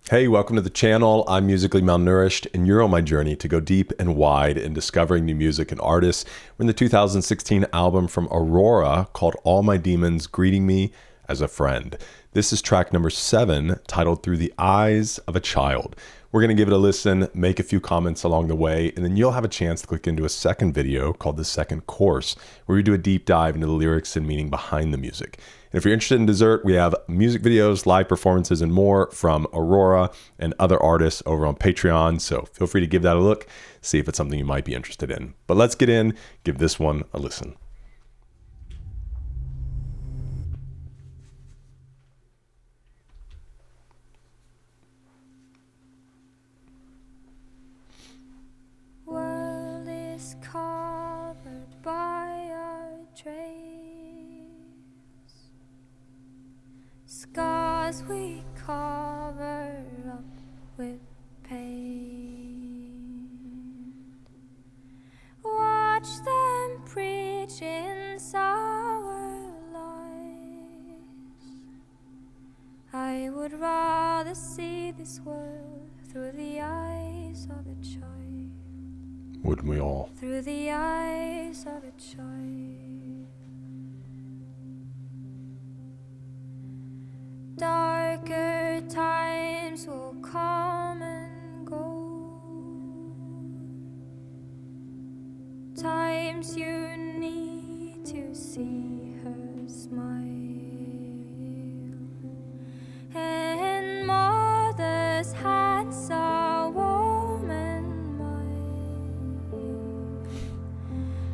Hey, welcome to the channel. I'm Musically Malnourished, and you're on my journey to go deep and wide in discovering new music and artists. We're in the 2016 album from AURORA called All My Demons Greeting Me as a Friend. This is track number 7, titled Through the Eyes of a Child. We're going to give it a listen, make a few comments along the way, and then you'll have a chance to click into a second video called The Second Course, where we do a deep dive into the lyrics and meaning behind the music. And if you're interested in dessert, we have music videos, live performances, and more from AURORA and other artists over on Patreon. So feel free to give that a look, see if it's something you might be interested in. But let's get in, give this one a listen. World is covered by our trace, scars we cover up with pain. Watch them preach in sour lies. I would rather see this world through the eyes of a child. Wouldn't we all? Through the eyes of a child. Darker times will come and go. Times you need to see her smile. And mother's hands are warm and mild.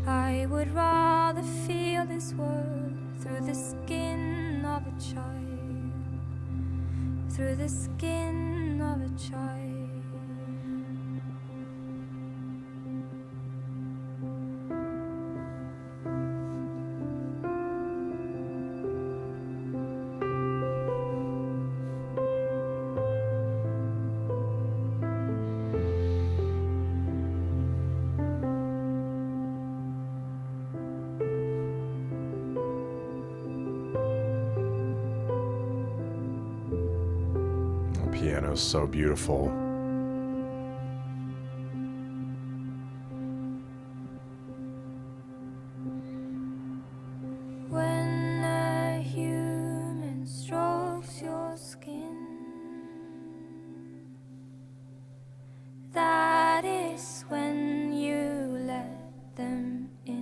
I would rather feel this world through the skin of a child. Through the skin of a child. Piano is so beautiful. When a human strokes your skin, that is when you let them in.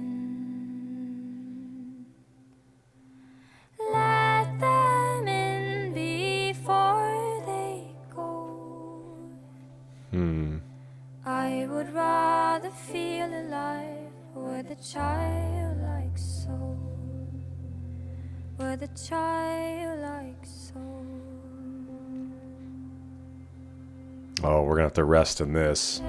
Let them in before they go. I would rather feel alive with a childlike soul. With a childlike soul. Oh, we're gonna have to rest in this.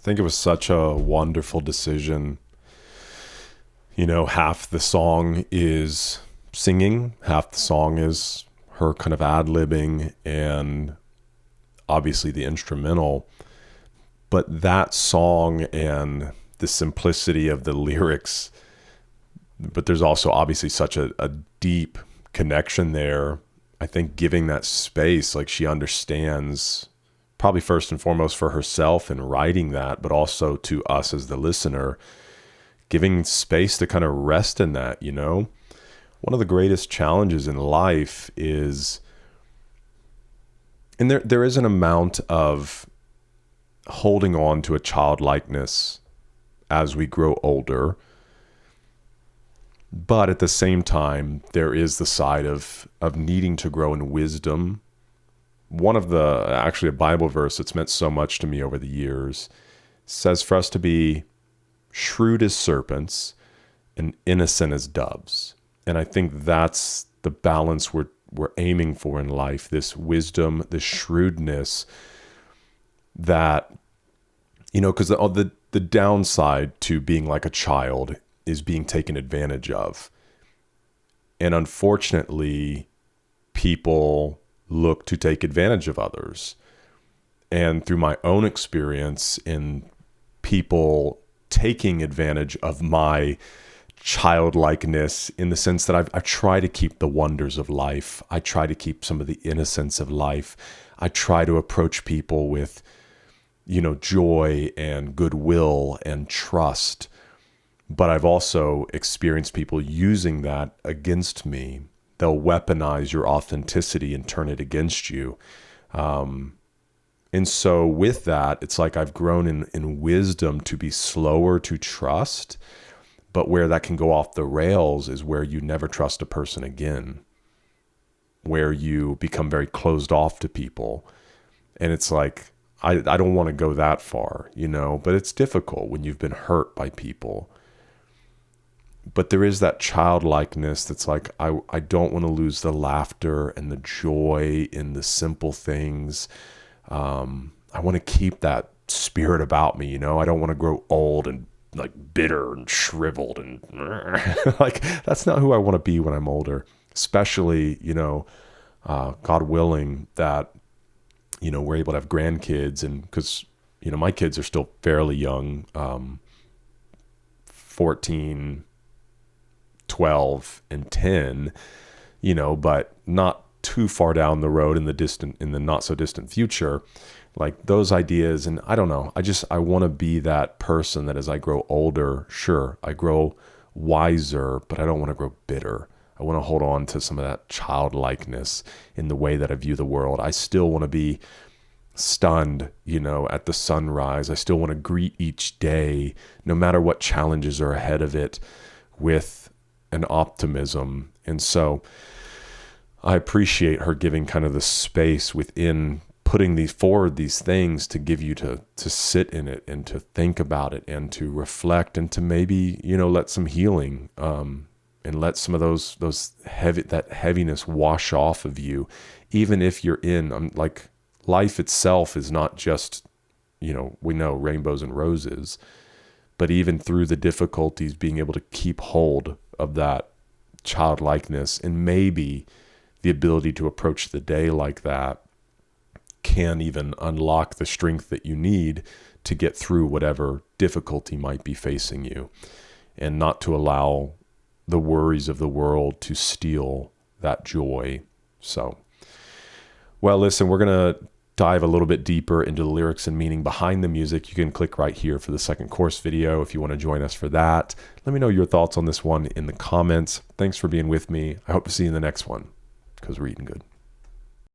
think it was such a wonderful decision. You know, half the song is singing, half the song is her kind of ad-libbing, and obviously the instrumental. But that song and the simplicity of the lyrics, but there's also obviously such a deep connection there. I think giving that space, like she understands, probably first and foremost for herself in writing that, but also to us as the listener, giving space to kind of rest in that, you know? One of the greatest challenges in life is, and there is an amount of holding on to a childlikeness as we grow older, but at the same time, there is the side of needing to grow in wisdom. One of actually a Bible verse that's meant so much to me over the years says for us to be shrewd as serpents and innocent as doves. And I think that's the balance we're aiming for in life, this wisdom, this shrewdness that, you know, because the downside to being like a child is being taken advantage of. And unfortunately, people look to take advantage of others. And through my own experience in people taking advantage of my childlikeness, in the sense that I try to keep the wonders of life. I try to keep some of the innocence of life. I try to approach people with, you know, joy and goodwill and trust. But I've also experienced people using that against me. They'll weaponize your authenticity and turn it against you. And so with that, it's like I've grown in wisdom to be slower to trust. But where that can go off the rails is where you never trust a person again, where you become very closed off to people. And it's like, I don't want to go that far, you know, but it's difficult when you've been hurt by people. But there is that childlikeness that's like, I don't want to lose the laughter and the joy in the simple things. I want to keep that spirit about me, you know. I don't want to grow old and like bitter and shriveled and like, that's not who I want to be when I'm older, especially, you know, God willing that, you know, we're able to have grandkids. And because, you know, my kids are still fairly young, 14, 12 and 10, you know, but not too far down the road in the not so distant future, like those ideas. And I don't know, I want to be that person that as I grow older, sure, I grow wiser, but I don't want to grow bitter. I want to hold on to some of that childlikeness in the way that I view the world. I still want to be stunned, you know, at the sunrise. I still want to greet each day, no matter what challenges are ahead of it, with an optimism. And so I appreciate her giving kind of the space within putting these things to give you to sit in it and to think about it and to reflect and to maybe, you know, let some healing, and let some of that heaviness wash off of you. Even if you're in, like, life itself is not just, you know, we know rainbows and roses, but even through the difficulties, being able to keep hold of that childlikeness and maybe the ability to approach the day like that can even unlock the strength that you need to get through whatever difficulty might be facing you, and not to allow the worries of the world to steal that joy. So, well, listen, we're going to dive a little bit deeper into the lyrics and meaning behind the music. You can click right here for the second course video if you want to join us for that. Let me know your thoughts on this one in the comments. Thanks for being with me. I hope to see you in the next one, because we're eating good.